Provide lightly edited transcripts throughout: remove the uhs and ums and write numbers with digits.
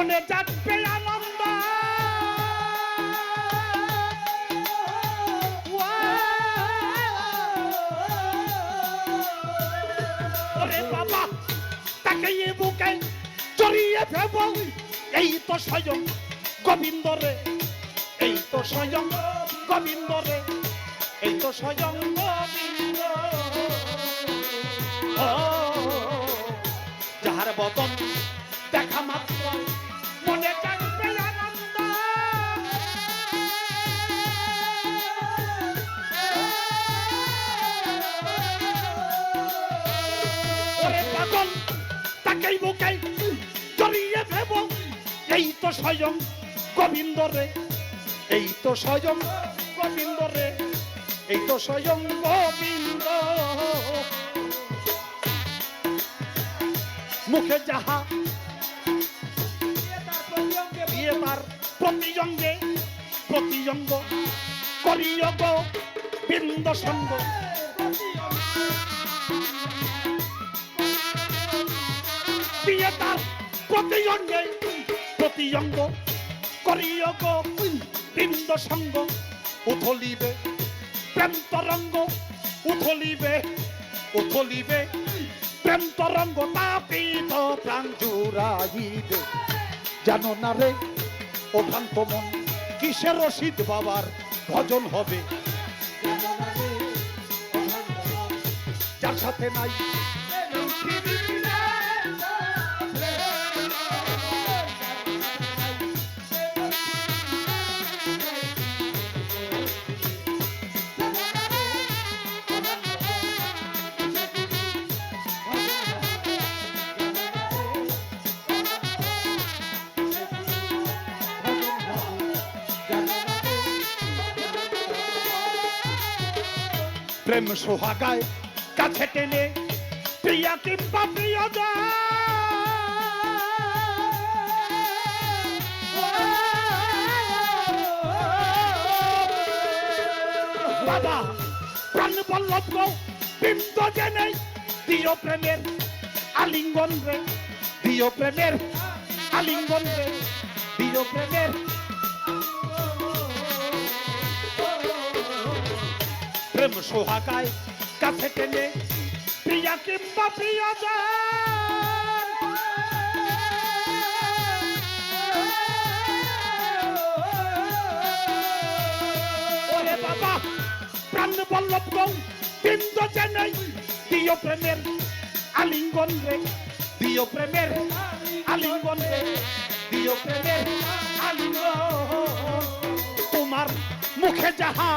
মনে জাগবে আনন্দ ওরে বাবা তাকে এ বুকে জড়িয়ে ফেলব এই তো স্বয়ং গোবিন্দ রে এই তো স্বয়ং গোবিন্দ রে এই তো স্বয়ং গোবিন্দ যাহার বদন দেখা মাত্র মনে জাগবে আনন্দ ওরে পাগল তাকেই বুকে জড়িয়ে ফেলব এই তো স্বয়ং গোবিন্দ রে এই তো স্বয়ং গোবিন্দ রে এই তো স্বয়ং গোবিন্দ মুখে যাহা দিয়ে তার প্রতিজঙ্গে প্রতিজঙ্গ করিয় গোবিন্দ সঙ্গ দিয়ে তার প্রতিজঙ্গে প্রতিজঙ্গ করিয় গোবিন্দ সঙ্গ উথলিবে প্রেম তরঙ্গ উথলিবে উথলিবে প্রেম তরঙ্গ তাপিত প্রাণ জুড়াইবে জানো না রে ও ভ্রান্ত মন কিসের রশিদ বাবার ভজন হবে যার সাথে নাই প্রেম সোহাগায় কাছে টেনে প্রিয়া কিংবা প্রিয় বাবা প্রাণ বল্লভ গোবিন্দ জেনে দিও প্রেমের আলিঙ্গন রে দিও প্রেমের আলিঙ্গন রে দিও প্রেমের প্রেম সোহাগায় কাছে টেনে প্রিয়া কিংবা প্রিয় ওরে বাবা প্রাণ বল্লভ গোবিন্দ জেনে দিও প্রেমের আলিঙ্গন রে দিও প্রেমের আলিঙ্গন রে দিও প্রেমের আলিঙ্গন তোমার মুখে যাহা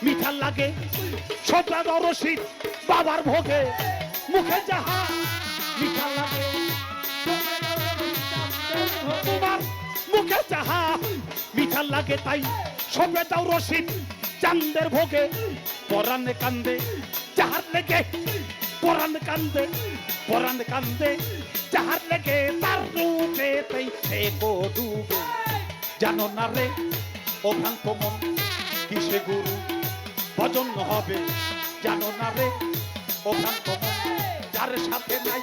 মিঠা লাগে সদা রসিদ বাবার ভোগে মুখে যাহা মিঠা লাগে তোমার মুখে যাহা মিঠা লাগে তাই সবে দাও রসিদ চান্দের ভোগে পরাণে কান্দে যাহার লেগে পরাণ কান্দে পরাণ কান্দে যাহার লেগে তার রূপে থেকো ডুবে জানো না রে ও ভ্রান্ত মন কিসে গুরু ভজন হবে জানো না রে ও ভ্রান্ত মন যার সাথে নাই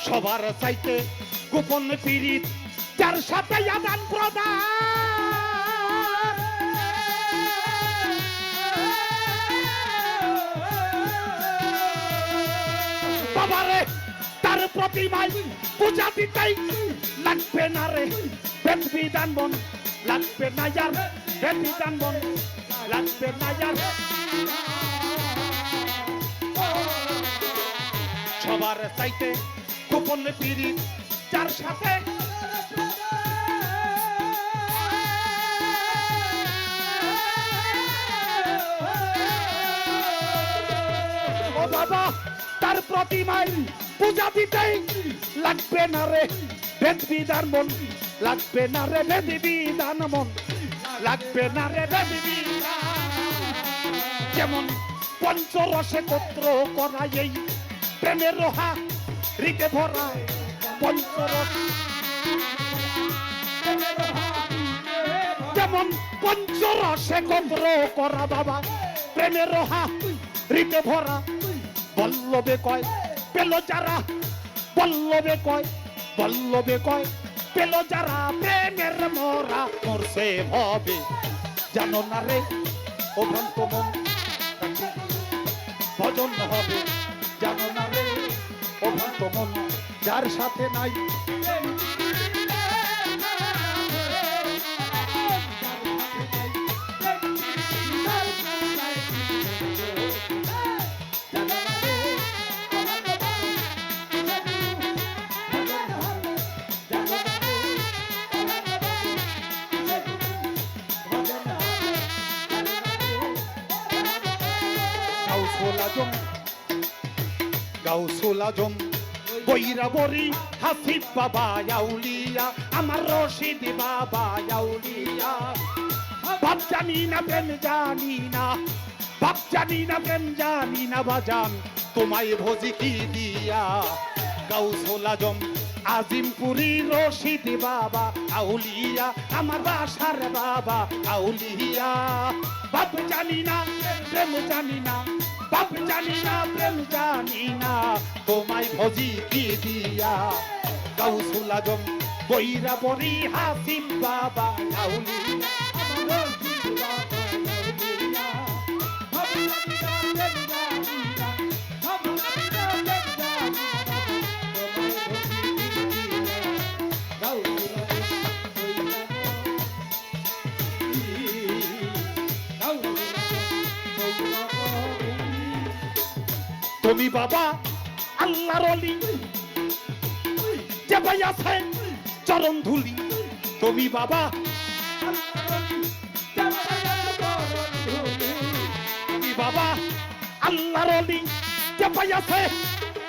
সবার চাইতে গোপন পীড়িত যার সাথে আদান প্রদান বাবারে তার প্রতিমায় পূজা দিতেই লাগবে না রে বেদ বিধান মন লাগবে না যার বেদ বিধান মন লাগবে না যার সবার চাইতে গোপন পীড়িত যার সাথে ও বাবা তার প্রতিমায় পূজা দিতেই লাগবে না রে বেদ বিধান মন লাগবে না রে বেদ বিধান মন লাগবে না রে বিনা যেমন পঞ্চরসে গোত্র করা এই প্রেমের রোহা হৃদে ভরা পঞ্চরস যেমন পঞ্চরসে গোত্র করা বাবা প্রেমের রোহা হৃদে ভরা বল্লবে কয় পেল যারা বল্লবে কয় পেল যারা প্রেমের মরা মরছে হবে জানো না রে ও ভ্রান্ত মন ভজন হবে জানো না রে ও ভ্রান্ত মন যার সাথে নাই গাউসুল আজম বৈরা বরি হাসিব বাবা আউলিয়া আমার রশিদ বাবা আউলিয়া বাপ জানি না প্রেম জানি না বাপ জানি না প্রেম জানি না বাজান তোমায় ভোজি কি দিয়া গাউসুল আজম আজিমপুরি রশিদ বাবা আউলিয়া আমার বাসার বাবা আউলিয়া বাপ জানি না প্রেম জানি না বাপ জানি না প্রেম জানি না তোমায় ভজি কি দিয়া গাউসুল আজম বৈরা বরি হাসিব বাবা আউলিয়া তুমি বাবা আল্লাহর ওলি যে ভাই আছে চরণ ধুলি তুমি বাবা তুমি বাবা আল্লাহর ওলি যে ভাই আছে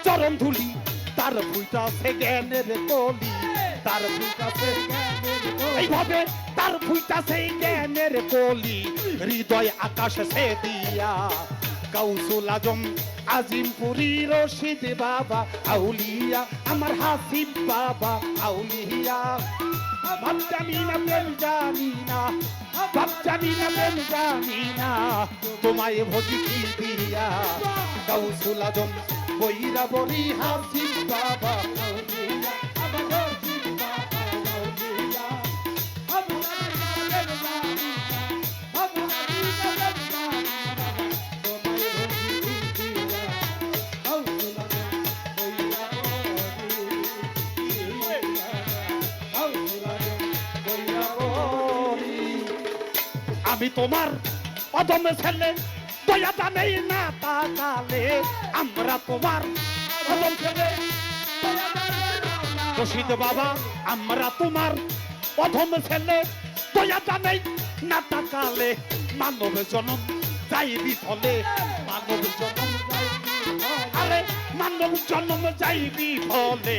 চরণ ধুলি তার ফুইতাছে জ্ঞানের কলি তার ফুইতাছে এইভাবে তার ফুইতাছে জ্ঞানের কলি হৃদয় আকাশ সে দিয়া গাউসুল আজম আজিমপুরি রশিদ বাবা আউলিয়া আমার হাসিব বাবা আউলিয়া বাপ জানি না প্রেম জানি না বাপ জানি না প্রেম জানি না তোমায় ভজি কি দিয়া গাউসুল আজম বৈরা বরি হাসিব বাবা আউলিয়া আমার হাসিব বাবা আউলিয়া আমি তোমার অদম ছেলে দয়া জানেই না তাকালে আমরা তোমার অদম ছেলে রশিদ বাবা আমরা তোমার অদম ছেলে দয়া জানেই না তাকালে মানব জনম যাই বিফলে মানব জনম আরে মানব জনম যাই বিফলে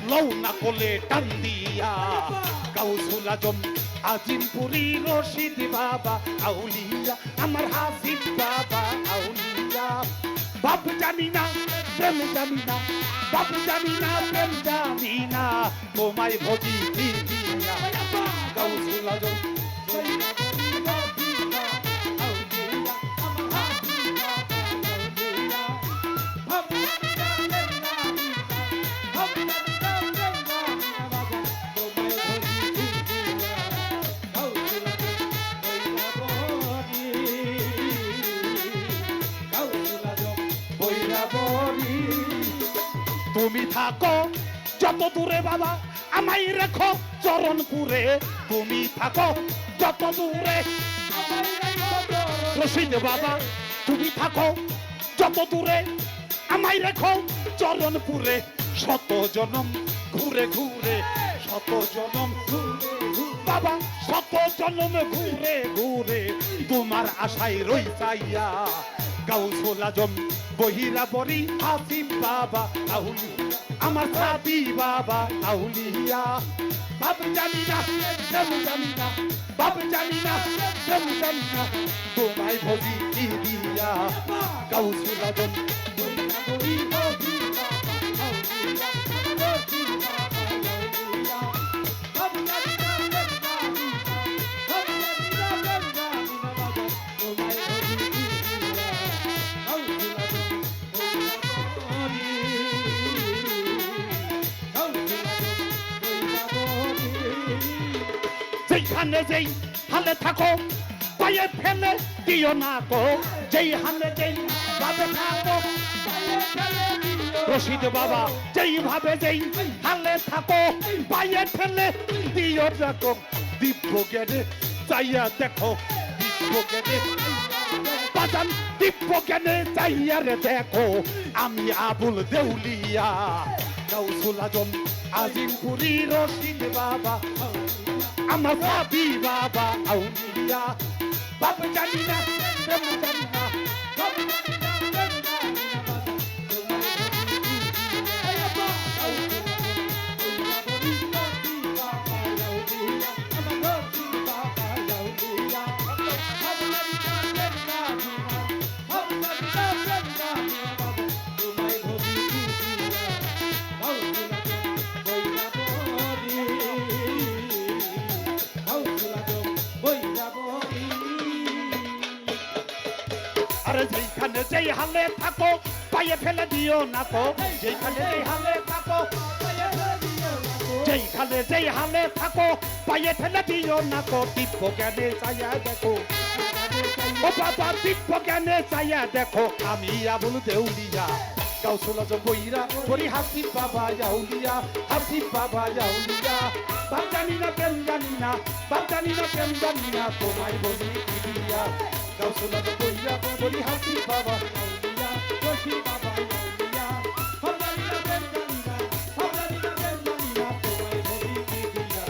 লও না কোলে টান দিয়া গাউসুল আজম আজিমপুরি রশিদ বাবা আউলিয়া আমার হাসিব বাবা আউলিয়া বাপ জানি না প্রেম জানি না বাপ জানি না প্রেম জানি না তোমায় ভজি দিয়া গাউসুল আজম তুমি থাকো যত দূরে বাবা আমায় রেখো চরণপুরে তুমি থাকো যত দূরে রশিদ বাবা তুমি থাকো যত দূরে আমায় রেখো চরণপুরে শত জনম ঘুরে ঘুরে শত জনম বাবা শত জনম ঘুরে ঘুরে তোমার আশায় রই চাইয়া গাউসুল আজম বহিরা বরি হাসিব বাবা আউলিয়া আমার সাথী বাবা আউলিয়া বাপ জানি না প্রেম জানি না বাপ জানি না প্রেম জানি না তোমায় ভজি কি দিয়া গাউসুল আজম যেখানে যেই হালে থাকো পায়ে ফেলে দিও না গো যেই হালে যেই ভাবে থাকো রশিদ বাবা যেইভাবে যেই হালে থাকো পায়ে ফেলে দিও না গো দিব্য জ্ঞানে চাইয়া দেখো দিব্য জ্ঞানে বাজান দিব্য জ্ঞানে চাইয়া রে দেখো আমি আবুল দেউলিয়া গাউসুল আজম আজিমপুরি রশিদ বাবা আমার সাবি বাবা আউলিয়া বাপ জানি না প্রেম জানি না বাপ জানি না প্রেম জানি না আরে যেখানে যেই হালে থাকো পায়ে ফেলে দিও না তো যেখানে যেই হালে থাকো যেখানে যেই হালে থাকো পায়ে ফেলে দিও না তো দিব্য জ্ঞানে চাইয়া দেখো ও বাবা দিব্য জ্ঞানে চাইয়া দেখো আমি আবুল দেউলিয়া গাউসুল আজম বইরা বলি হাসিব বাবা আউলিয়া হাসিব বাবা আউলিয়া বাপ জানি না প্রেম জানি না বাপ জানি না প্রেম জানি না তোমায় বলি দিয়া গাউসুল আজম বইরা বলি হাসিব বাবা আউলিয়া রশিদ বাবা আউলিয়া বাপ জানি না প্রেম জানি না বাপ জানি না প্রেম জানি না তোমায় বলি দিয়া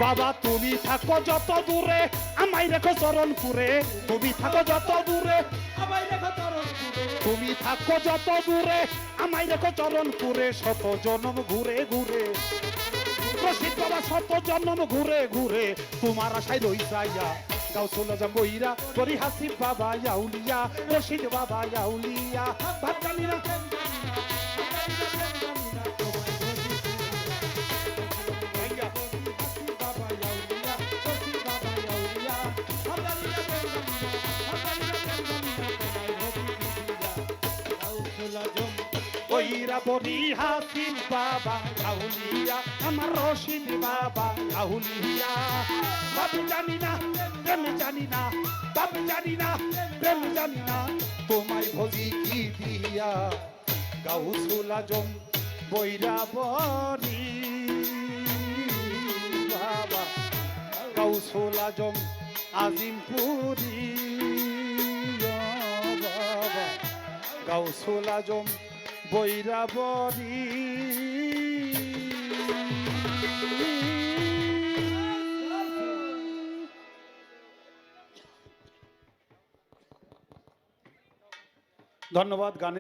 বাবা তুমি থাকো যত দূরে আমায় রেখো চরণপুরে তুমি থাকো যত দূরে আমায় রেখো চরণপুরে তুমি থাকো যত দূরে আমায় রেখো চরণপুরে শত জনম ঘুরে ঘুরে রশিদ বাবা শত জনম ঘুরে ঘুরে তোমার আশায় রই যাইয়া গাউসুল আজম বইরা করি হাসিব বাবা আউলিয়া রশিদ বাবা আউলিয়া বাপ জানি না ওইরা বলি হাসিব বাবা আউলিয়া আমার রশিদ বাবা আউলিয়া বাপ জানি না প্রেম জানি না বাপ জানি না প্রেম জানি না তোমায় ভজি কি দিয়া গাউসুল আজম বইরা বলি বাবা গাউসুল আজম আজিমপুরি বাবা গাউসুল আজম বৈরাবরী ধন্যবাদ গানে।